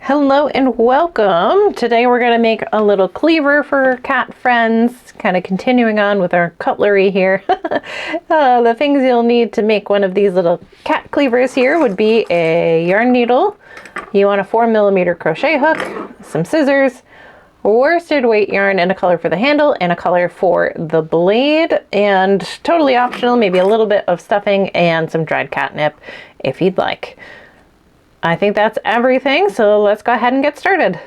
Hello and welcome. Today we're going to make a little cleaver for cat friends, kind of continuing on with our cutlery here. The things you'll need to make one of these little cat cleavers here would be a yarn needle. You want a 4mm crochet hook, some scissors, worsted weight yarn, and a color for the handle and a color for the blade, and totally optional, maybe a little bit of stuffing and some dried catnip if you'd like. I think that's everything, so let's go ahead and get started.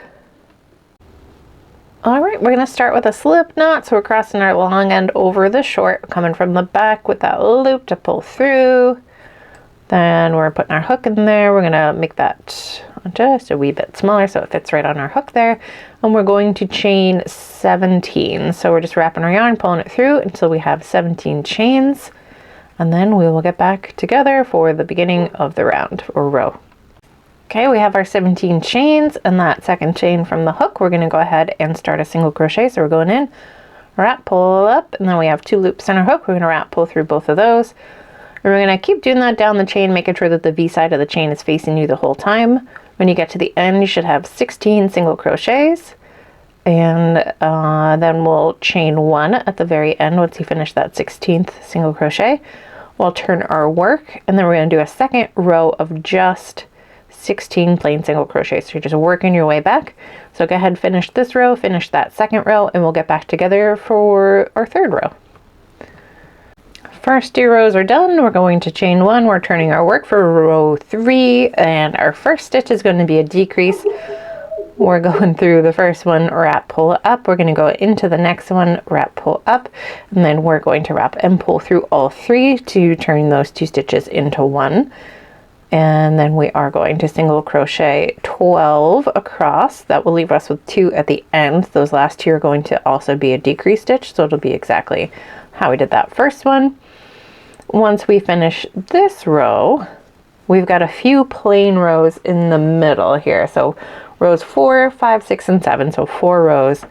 All right, we're gonna start with a slip knot. So we're crossing our long end over the short, coming from the back with that loop to pull through. Then we're putting our hook in there. We're gonna make that just a wee bit smaller so it fits right on our hook there. And we're going to chain 17. So we're just wrapping our yarn, pulling it through until we have 17 chains. And then we will get back together for the beginning of the round or row. Okay, we have our 17 chains, and that second chain from the hook, we're going to go ahead and start a single crochet. So we're going in, wrap, pull up, and then we have 2 loops in our hook. We're going to wrap, pull through both of those. And we're going to keep doing that down the chain, making sure that the V side of the chain is facing you the whole time. When you get to the end, you should have 16 single crochets. And then we'll chain 1 at the very end once you finish that 16th single crochet. We'll turn our work, and then we're going to do a second row of just 16 plain single crochets. So you're just working your way back. So go ahead and finish this row, finish that second row, and we'll get back together for our third row. First 2 rows are done. We're going to chain 1. We're turning our work for row 3, and our first stitch is going to be a decrease. We're going through the first one, wrap, pull up. We're going to go into the next one, wrap, pull up, and then we're going to wrap and pull through all 3 to turn those 2 stitches into 1. And then we are going to single crochet 12 across. That will leave us with 2 at the end. Those last 2 are going to also be a decrease stitch, so it'll be exactly how we did that first one. Once we finish this row, we've got a few plain rows in the middle here. So rows 4, 5, 6, and 7. So 4 rows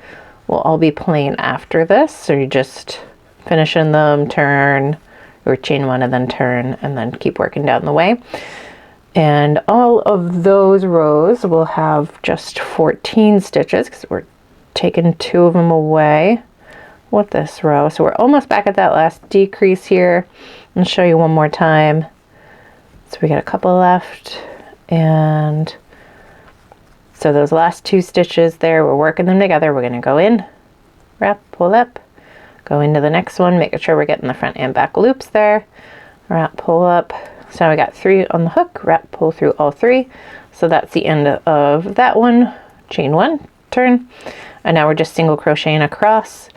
will all be plain after this. So you just finish in them, turn, or chain 1 and then turn, and then keep working down the way. And all of those rows will have just 14 stitches because we're taking 2 of them away with this row. So we're almost back at that last decrease here. I'll show you one more time. So we got a couple left, and so those last 2 stitches there, we're working them together. We're going to go in, wrap, pull up, go into the next one, making sure we're getting the front and back loops there, wrap, pull up. So now we got 3 on the hook, wrap, pull through all 3. So that's the end of that one. Chain 1, turn, and now we're just single crocheting across,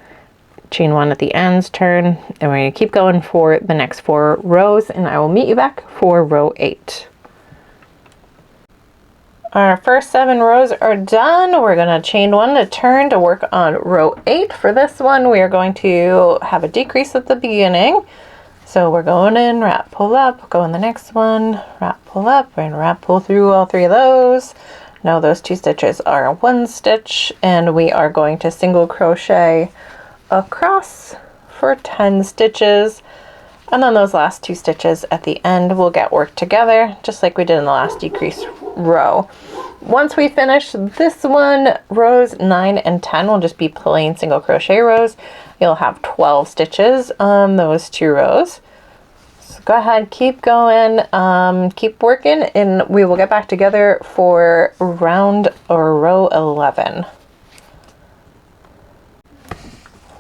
chain 1 at the ends, turn, and we're going to keep going for the next 4 rows, and I will meet you back for row 8. Our first 7 rows are done. We're going to chain 1 to turn to work on row 8. For this one, we are going to have a decrease at the beginning. So we're going in, wrap, pull up, go in the next one, wrap, pull up, and wrap, pull through all 3 of those. Now those 2 stitches are 1 stitch, and we are going to single crochet across for 10 stitches. And then those last 2 stitches at the end will get worked together, just like we did in the last decrease row. Once we finish this one, rows 9 and 10 will just be plain single crochet rows. You'll have 12 stitches on those 2 rows. So go ahead, keep going, keep working, and we will get back together for round or row 11.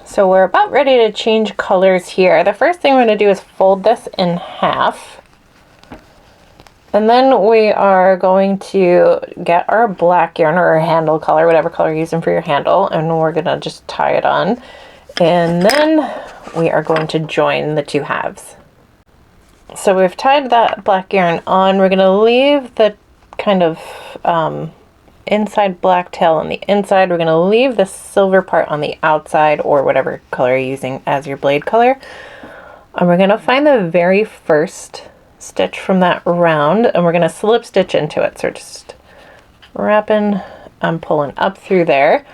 So we're about ready to change colors here. The first thing we're going to do is fold this in half. And then we are going to get our black yarn or our handle color, whatever color you're using for your handle, and we're going to just tie it on. And then we are going to join the 2 halves. So we've tied that black yarn on. We're going to leave the kind of inside black tail on the inside. We're going to leave the silver part on the outside, or whatever color you're using as your blade color. And we're going to find the very first stitch from that round, and we're going to slip stitch into it. So just wrapping, I'm pulling up through there.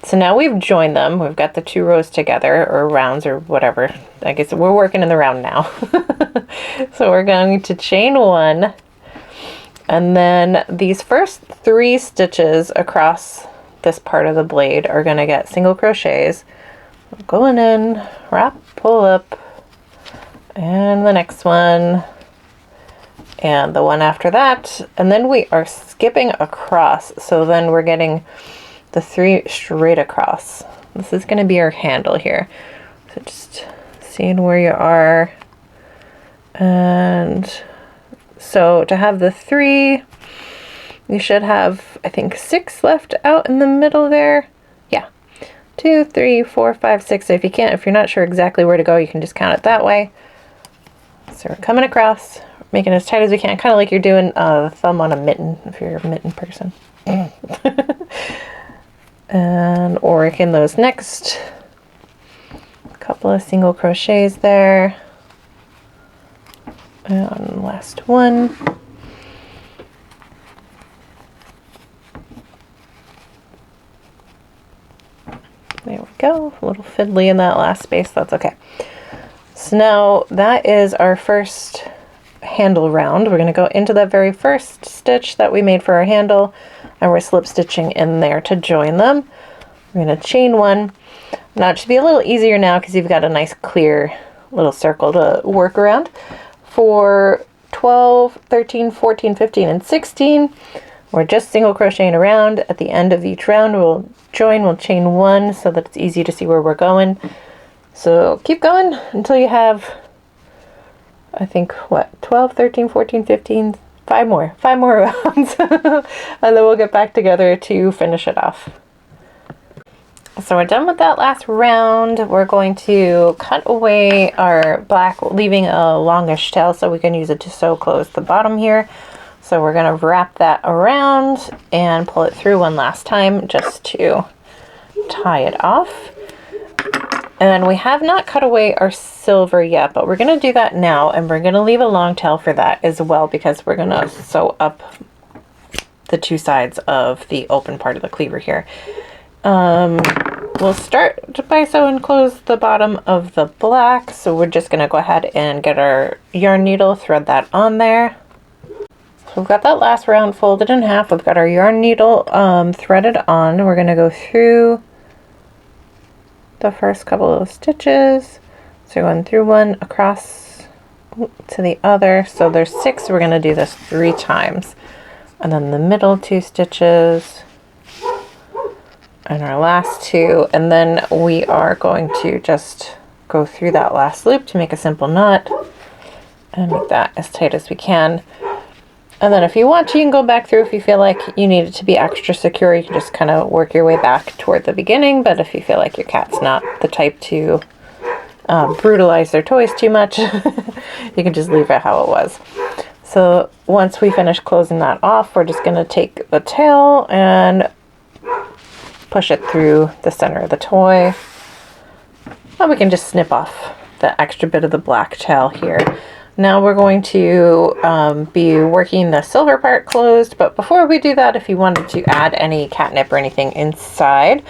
So now we've joined them. We've got the 2 rows together, or rounds, or whatever. I guess we're working in the round now. So we're going to chain 1, And then these first 3 stitches across this part of the blade are going to get single crochets. Going in, wrap, pull up, and the next one, and the one after that, and then we are skipping across, so then we're getting the 3 straight across. This is going to be our handle here, so just seeing where you are. And so to have the 3, you should have, I think, 6 left out in the middle there. Yeah, 2, 3, 4, 5, 6. So if you're not sure exactly where to go, you can just count it that way. So we're coming across, making it as tight as we can, kind of like you're doing a thumb on a mitten, if you're a mitten person. And working those next couple of single crochets there. And last one. There we go, a little fiddly in that last space, that's okay. So now that is our first handle round. We're going to go into that very first stitch that we made for our handle, and we're slip stitching in there to join them. We're going to chain 1. Now it should be a little easier now because you've got a nice clear little circle to work around. For 12, 13, 14, 15, and 16, we're just single crocheting around. At the end of each round we'll chain 1 so that it's easy to see where we're going. So keep going until you have, I think, what, 12, 13, 14, 15, 5 more rounds. And then we'll get back together to finish it off. So we're done with that last round. We're going to cut away our black, leaving a longish tail so we can use it to sew close the bottom here. So we're going to wrap that around and pull it through one last time just to tie it off. And we have not cut away our silver yet, but we're going to do that now, and we're going to leave a long tail for that as well because we're going to sew up the 2 sides of the open part of the cleaver here. We'll start by sewing close the bottom of the black, so we're just going to go ahead and get our yarn needle, thread that on there. So we've got that last round folded in half. We've got our yarn needle threaded on. We're going to go through the first couple of stitches. So going through one, across to the other. So there's 6. We're going to do this 3 times. And then the middle 2 stitches. And our last 2. And then we are going to just go through that last loop to make a simple knot. And make that as tight as we can. And then if you want to, you can go back through if you feel like you need it to be extra secure. You can just kind of work your way back toward the beginning. But if you feel like your cat's not the type to brutalize their toys too much, you can just leave it how it was. So once we finish closing that off, we're just going to take the tail and push it through the center of the toy. And we can just snip off the extra bit of the black tail here. Now we're going to be working the silver part closed, but before we do that, if you wanted to add any catnip or anything inside,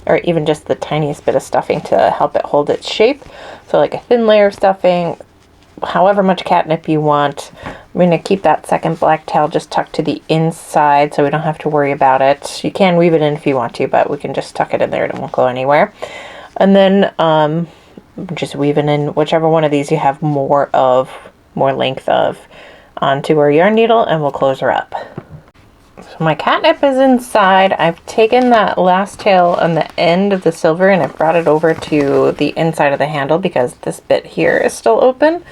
or even just the tiniest bit of stuffing to help it hold its shape, so like a thin layer of stuffing, however much catnip you want, I'm going to keep that second black tail just tucked to the inside so we don't have to worry about it. You can weave it in if you want to, but we can just tuck it in there and it won't go anywhere. And then just weaving in whichever one of these you have more length of onto our yarn needle, and we'll close her up. So my catnip is inside. I've taken that last tail on the end of the silver and I've brought it over to the inside of the handle because this bit here is still open.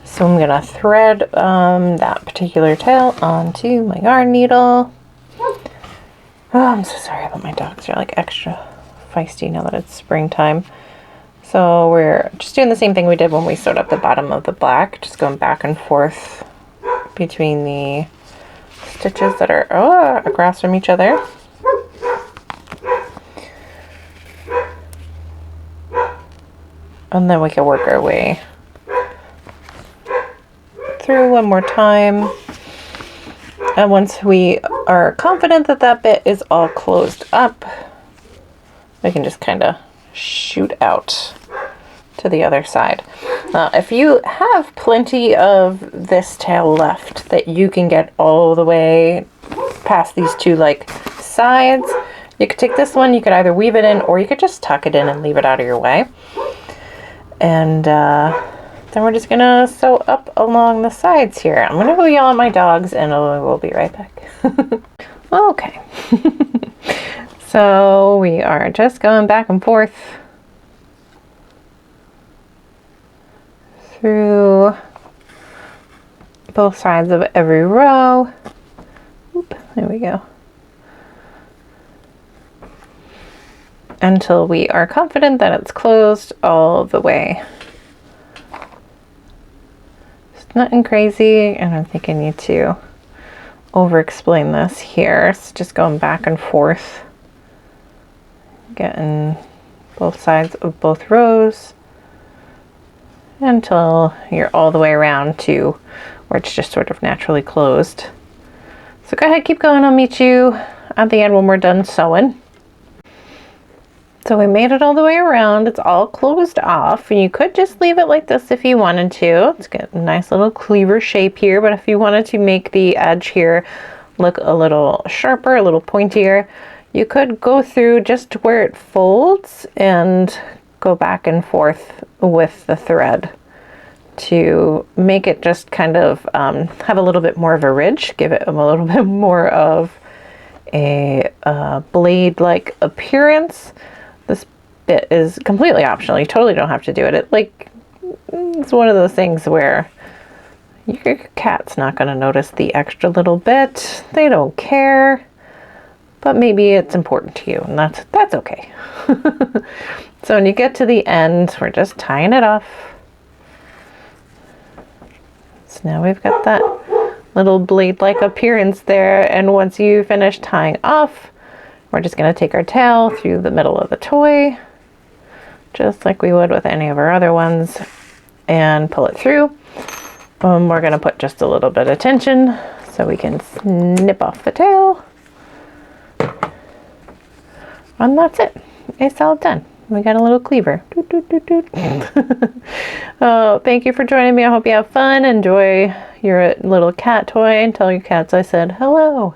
So I'm gonna thread that particular tail onto my yarn needle. Oh, I'm so sorry about my dogs. They're like extra feisty now that it's springtime. So we're just doing the same thing we did when we sewed up the bottom of the black, just going back and forth between the stitches that are across from each other. And then we can work our way through one more time. And once we are confident that that bit is all closed up, we can just kind of shoot out to the other side. If you have plenty of this tail left that you can get all the way past these two like sides, you could take this one, you could either weave it in or you could just tuck it in and leave it out of your way. And then we're just gonna sew up along the sides here. I'm gonna go yell at my dogs and we'll be right back. Okay. So we are just going back and forth through both sides of every row. Oop, there we go. Until we are confident that it's closed all the way. It's nothing crazy, and I don't think I need to over-explain this here. It's just going back and forth, getting both sides of both rows until you're all the way around to where it's just sort of naturally closed. So go ahead, keep going. I'll meet you at the end when we're done sewing. So we made it all the way around. It's all closed off, and you could just leave it like this if you wanted to. It's got a nice little cleaver shape here, but if you wanted to make the edge here look a little sharper, a little pointier, you could go through just where it folds and go back and forth with the thread to make it just kind of have a little bit more of a ridge, give it a little bit more of a blade-like appearance. This bit is completely optional. You totally don't have to do it. It's one of those things where your cat's not going to notice the extra little bit. They don't care, but maybe it's important to you, and that's okay. So when you get to the end, we're just tying it off. So now we've got that little blade-like appearance there, and once you finish tying off, we're just going to take our tail through the middle of the toy, just like we would with any of our other ones, and pull it through. We're going to put just a little bit of tension so we can snip off the tail. And that's it. It's all done. We got a little cleaver. Doot, doot, doot, doot. Oh, thank you for joining me. I hope you have fun. Enjoy your little cat toy and tell your cats I said hello.